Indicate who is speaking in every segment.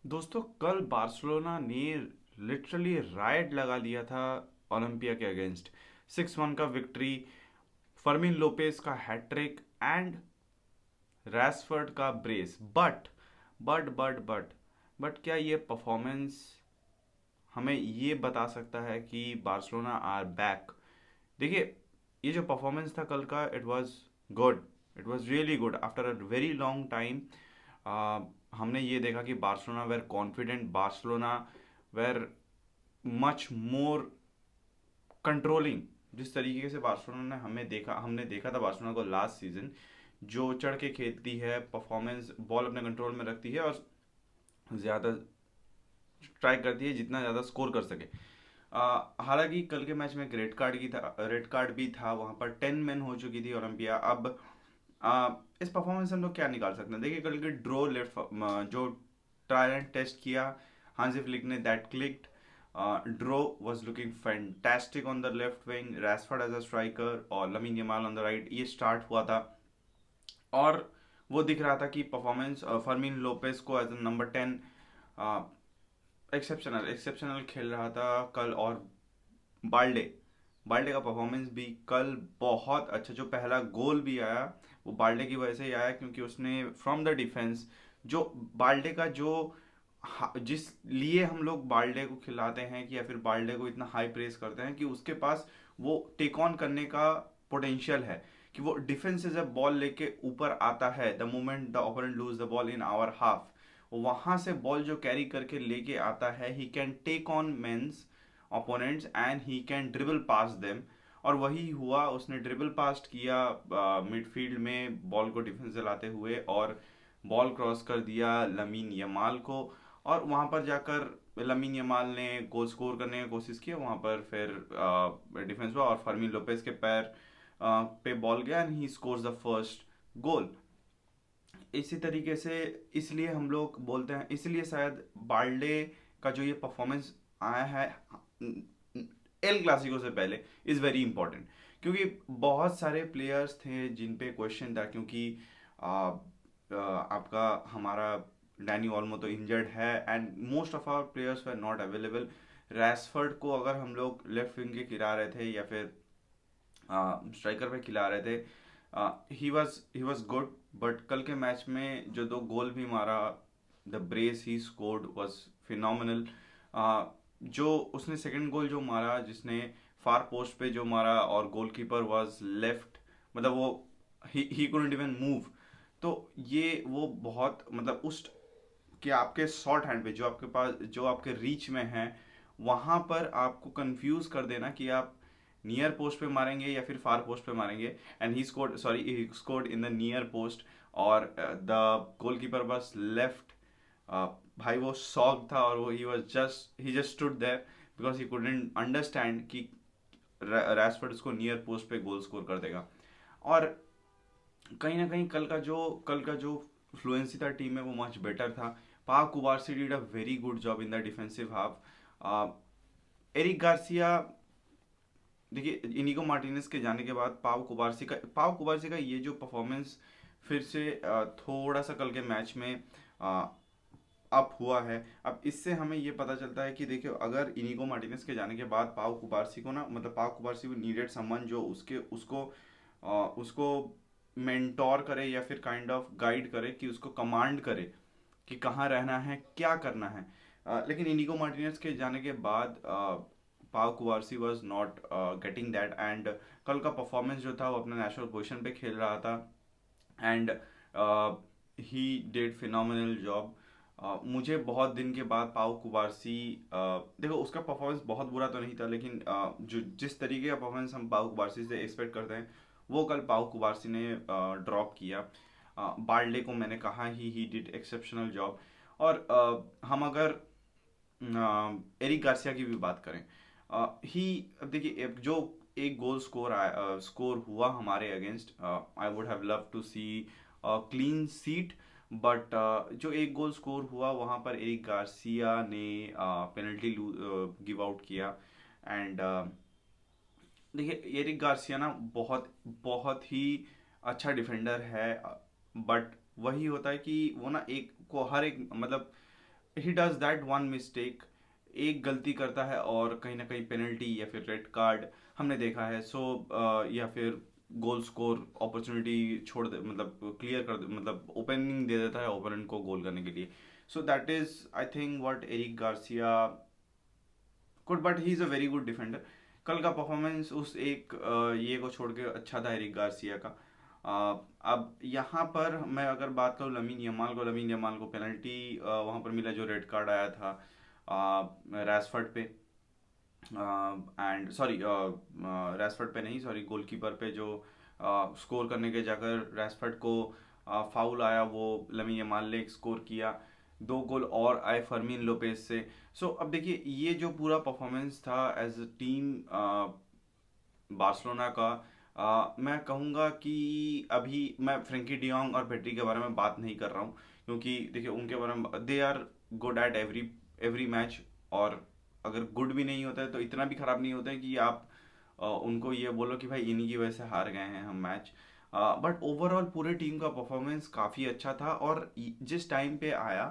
Speaker 1: दोस्तों, कल बार्सिलोना ने लिटरली राइट लगा दिया था ओलंपिया के अगेंस्ट। 6-1 का विक्ट्री, फर्मिन लोपेस का हैट्रिक एंड रैशफोर्ड का ब्रेस। बट क्या ये परफॉर्मेंस हमें ये बता सकता है कि बार्सिलोना आर बैक? देखिए, ये जो परफॉर्मेंस था कल का, it was good. It was really good after a very long time. हमने ये देखा कि Barcelona were confident, Barcelona were much more controlling. जिस तरीके से बार्सिलोना ने हमने देखा था बार्सिलोना को लास्ट सीजन, जो चढ़ के खेलती है, परफॉर्मेंस, बॉल अपने कंट्रोल में रखती है और ज़्यादा ट्राई करती है जितना ज़्यादा स्कोर कर सके। हालांकि कल के मैच में एक रेड कार्ड भी था, वहां पर 10 मैन हो चुकी थी ओलंपिया। अब इस परफॉर्मेंस से हम लोग क्या निकाल सकते हैं? देखिए, कल के ड्रॉ लेफ्ट जो ट्रायल एंड टेस्ट किया हांसी फ्लिक ने, that clicked. Dro was looking fantastic on the left wing, Rashford as a striker और Lamine Yamal on the right. ये स्टार्ट हुआ था और वो दिख रहा था कि परफॉर्मेंस फर्मिन लोपेस को एज नंबर 10 एक्सेप्शनल एक्सेप्शनल खेल रहा था कल। और बाल्डे बाल्डे का परफॉर्मेंस भी कल बहुत अच्छा। जो पहला गोल भी आया वो बाल्डे की वजह से ही आया, क्योंकि उसने फ्रॉम द डिफेंस, जो बाल्डे का जो जिस लिए हम लोग बाल्डे को खिलाते हैं कि या फिर बाल्डे को इतना हाई प्रेस करते हैं कि उसके पास वो टेक ऑन करने का पोटेंशियल है, कि वो डिफेंस से जब बॉल लेके ऊपर आता है, the moment the opponent lose the ball in our half, वहां से बॉल जो कैरी करके लेके आता है, he can take on men's opponents and he can dribble pass them। और वही हुआ, उसने ड्रिबल पास किया मिडफील्ड में बॉल को डिफेंस से लाते हुए और बॉल क्रॉस कर दिया लमीन यमाल को। और वहां पर जाकर लमीन यमाल ने गोल स्कोर करने की कोशिश की। वहां पर फिर डिफेंस हुआ और फर्मिन लोपेस के पैर पे बॉल गया and he scores the first goal. इसी तरीके से, इसलिए हम लोग बोलते हैं, इसलिए शायद बाल्डे का जो ये परफॉर्मेंस आया है एल क्लासिको से पहले इज़ वेरी इंपॉर्टेंट। क्योंकि बहुत सारे प्लेयर्स थे जिन पे क्वेश्चन था, क्योंकि आपका हमारा डैनी ऑल्मो तो इंजर्ड है and most of our players were not available. Rashford को अगर हम लोग लेफ्ट विंग के खिला रहे थे या फिर स्ट्राइकर पे खिला रहे थे, ही वॉज गुड। बट कल के मैच में जो दो गोल भी मारा, the brace he scored was phenomenal. जो उसने सेकंड गोल जो मारा, जिसने फार पोस्ट पे जो मारा और गोलकीपर वाज लेफ्ट, मतलब वो ही कुडंट इवन मूव। तो ये वो बहुत, मतलब उस कि आपके शॉर्ट हैंड पे, जो आपके पास, जो आपके रीच में है, वहां पर आपको कंफ्यूज कर देना कि आप नियर पोस्ट पे मारेंगे या फिर फार पोस्ट पे मारेंगे। And he scored in the near post और द गोलकीपर बस लेफ्ट। भाई वो शॉक था और वो he just stood there because he couldn't understand कि रैशफोर्ड उसको नियर पोस्ट पे गोल स्कोर कर देगा। और कहीं ना कहीं कल का जो फ्लुएंसी था टीम में, वो मच बेटर था। Pau Cubarsi did a very good job in the defensive half. Eric Garcia, देखिए, इनिगो मार्टिनेज के जाने के बाद पाव कुबारसी का ये जो परफॉर्मेंस फिर से थोड़ा सा कल के मैच में अप हुआ है। अब इससे हमें ये पता चलता है कि देखियो, अगर इनिगो मार्टिनेज के जाने के बाद पाव कुबारसी को ना, मतलब पाव कुबारसी नीडेड समवन जो उसको मेंटोर करे या फिर काइंड ऑफ गाइड करे, कि उसको कमांड करे कि कहाँ रहना है, क्या करना है। लेकिन इनिगो मार्टिनेज के जाने के बाद Pau Cubarsi was not getting that. And कल का परफॉर्मेंस जो था, वो अपने नेशनल पोजीशन पे खेल रहा था and he did phenomenal job. मुझे बहुत दिन के बाद पाव कुबारसी, देखो, उसका परफॉर्मेंस बहुत बुरा तो नहीं था, लेकिन जो जिस तरीके का परफॉर्मेंस हम पाव कुबारसी से एक्सपेक्ट करते हैं, वो कल पाव कुबारसी ने ड्रॉप किया। बाल्डे को मैंने कहा ही डिड एक्सेप्शनल जॉब। और हम अगर एरिक गार्सिया की भी बात करें, ही, अब देखिए, जो एक गोल स्कोर हुआ हमारे against, I would have love to see clean sheet. But जो एक गोल स्कोर हुआ वहां पर एरिक गार्सिया ने पेनल्टी गिव आउट किया। एंड देखिए, एरिक गार्सिया ना बहुत बहुत ही अच्छा डिफेंडर है। बट वही होता है कि वो ना एक को हर एक, मतलब he does that one mistake, एक गलती करता है और कहीं ना कहीं पेनल्टी या फिर रेड कार्ड हमने देखा है। सो या फिर गोल स्कोर अपॉर्चुनिटी छोड़ दे, मतलब क्लियर कर दे, मतलब ओपनिंग दे देता है ओपोनेंट को गोल करने के लिए। So that is I think what Eric Garcia good, but he is a very good defender. कल का परफॉर्मेंस उस एक ये को छोड़ के अच्छा था एरिक गार्सिया का। अब यहाँ पर मैं अगर बात करूँ लमीन यमाल को पेनल्टी वहाँ पर मिला जो रेड कार्ड आया था रैशफर्ड पे, एंड सॉरी रैशफर्ड पे नहीं, सॉरी गोलकीपर पे, जो स्कोर करने के जाकर रैशफर्ड को फाउल आया, वो लमीन यमाल ने स्कोर किया। दो गोल और आए फर्मीन लोपेज से। सो अब देखिए ये जो पूरा परफॉर्मेंस था एज अ टीम बार्सिलोना का, मैं कहूँगा कि अभी मैं फ्रेंकी डियोंग और पेड्री के बारे में बात नहीं कर रहा हूँ, क्योंकि देखिए उनके बारे में they are good at every every match. और अगर गुड भी नहीं होता है तो इतना भी खराब नहीं होता है कि आप उनको ये बोलो कि भाई इन्हीं की वजह से हार गए हैं हम मैच। बट ओवरऑल पूरे टीम का परफॉर्मेंस काफ़ी अच्छा था। और जिस टाइम पे आया,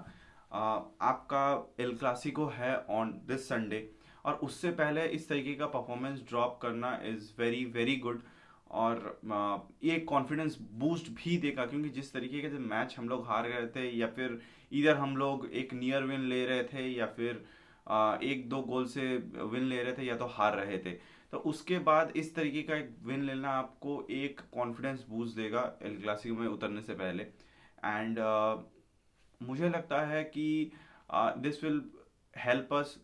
Speaker 1: आपका एल क्लासिको है ऑन दिस संडे, और उससे पहले इस तरीके का परफॉर्मेंस ड्रॉप करना इज़ वेरी वेरी गुड। और ये कॉन्फिडेंस बूस्ट भी देगा, क्योंकि जिस तरीके के मैच हम लोग हार गए थे, या फिर इधर हम लोग एक नियर विन ले रहे थे, या फिर एक दो गोल से विन ले रहे थे, या तो हार रहे थे, तो उसके बाद इस तरीके का एक विन लेना आपको एक कॉन्फिडेंस बूस्ट देगा एल क्लासिको में उतरने से पहले। एंड मुझे लगता है कि this will help us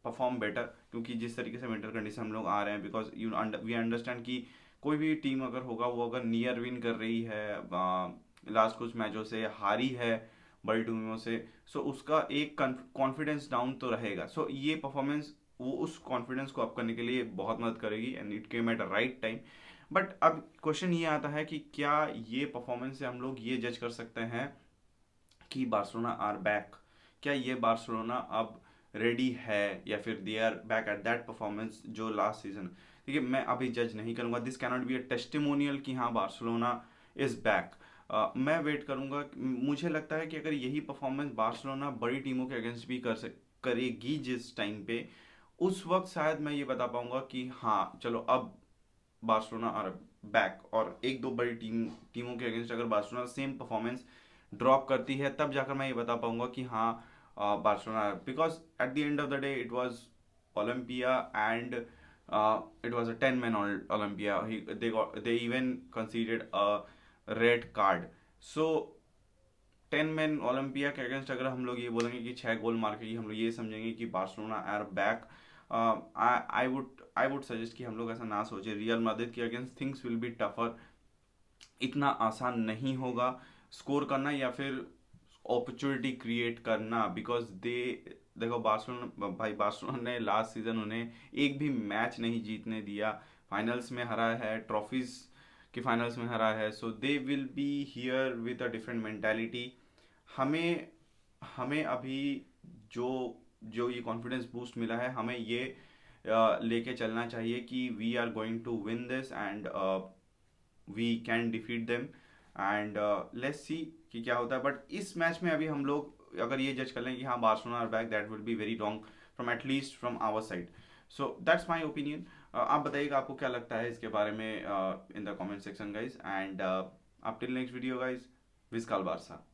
Speaker 1: perform better, क्योंकि जिस तरीके से विंटर कंडीशन हम लोग आ रहे हैं, बिकॉज यू वी अंडरस्टैंड कि कोई भी टीम अगर होगा, वो अगर नियर विन कर रही है, लास्ट कुछ मैचों से हारी है बड़ी टीमों से, सो उसका एक कॉन्फिडेंस डाउन तो रहेगा। सो ये परफॉर्मेंस वो उस कॉन्फिडेंस को अप करने के लिए बहुत मदद करेगी, and it came at a right time. But अब क्वेश्चन ये आता है कि क्या ये परफॉर्मेंस से हम लोग ये जज कर सकते हैं कि बार्सिलोना आर बैक? क्या ये बार्सिलोना अब रेडी है, या फिर they are back at that performance जो लास्ट सीजन? देखिए मैं अभी जज नहीं करूंगा, this cannot be a testimonial कि हाँ बार्सिलोना इज बैक। मैं वेट करूंगा। मुझे लगता है कि अगर यही परफॉर्मेंस बार्सिलोना बड़ी टीमों के अगेंस्ट भी करेगी जिस टाइम पे, उस वक्त शायद मैं ये बता पाऊंगा कि हाँ चलो अब बार्सिलोना आर बैक। और एक दो बड़ी टीमों के अगेंस्ट अगर बार्सिलोना सेम परफॉर्मेंस ड्रॉप करती है, तब जाकर मैं ये बता पाऊंगा कि हाँ Barcelona, because at the end of the day it was Olympia, and it was a 10-man Olympia. They even conceded a red card. So 10-man Olympia के अगेंस्ट अगर हम लोग ये बोलेंगे कि 6 गोल मार के हम लोग ये समझेंगे कि Barcelona are back, I would suggest कि हम लोग ऐसा ना सोचे। रियल मैड्रिड के against things will be tougher, इतना आसान नहीं होगा स्कोर करना या फिर अपॉर्चुनिटी क्रिएट करना, बिकॉज दे देखो बार्सिलोना, भाई बार्सिलोना ने लास्ट सीजन उन्हें एक भी मैच नहीं जीतने दिया, फाइनल्स में हरा है, ट्रॉफीज के फाइनल्स में हरा है। So they will be here with a different mentality. हमें हमें अभी जो जो ये कॉन्फिडेंस बूस्ट मिला है, हमें ये लेके चलना चाहिए कि we are going to win this, and we can defeat them, and let's see कि क्या होता है। बट इस मैच में अभी हम लोग अगर ये जज कर लें कि हाँ Barcelona are back, that will be very wrong from at least from our side. So that's my opinion. आप बताइएगा आपको क्या लगता है इसके बारे में in the comment section guys, and up till next video guys, विज काल बारसा।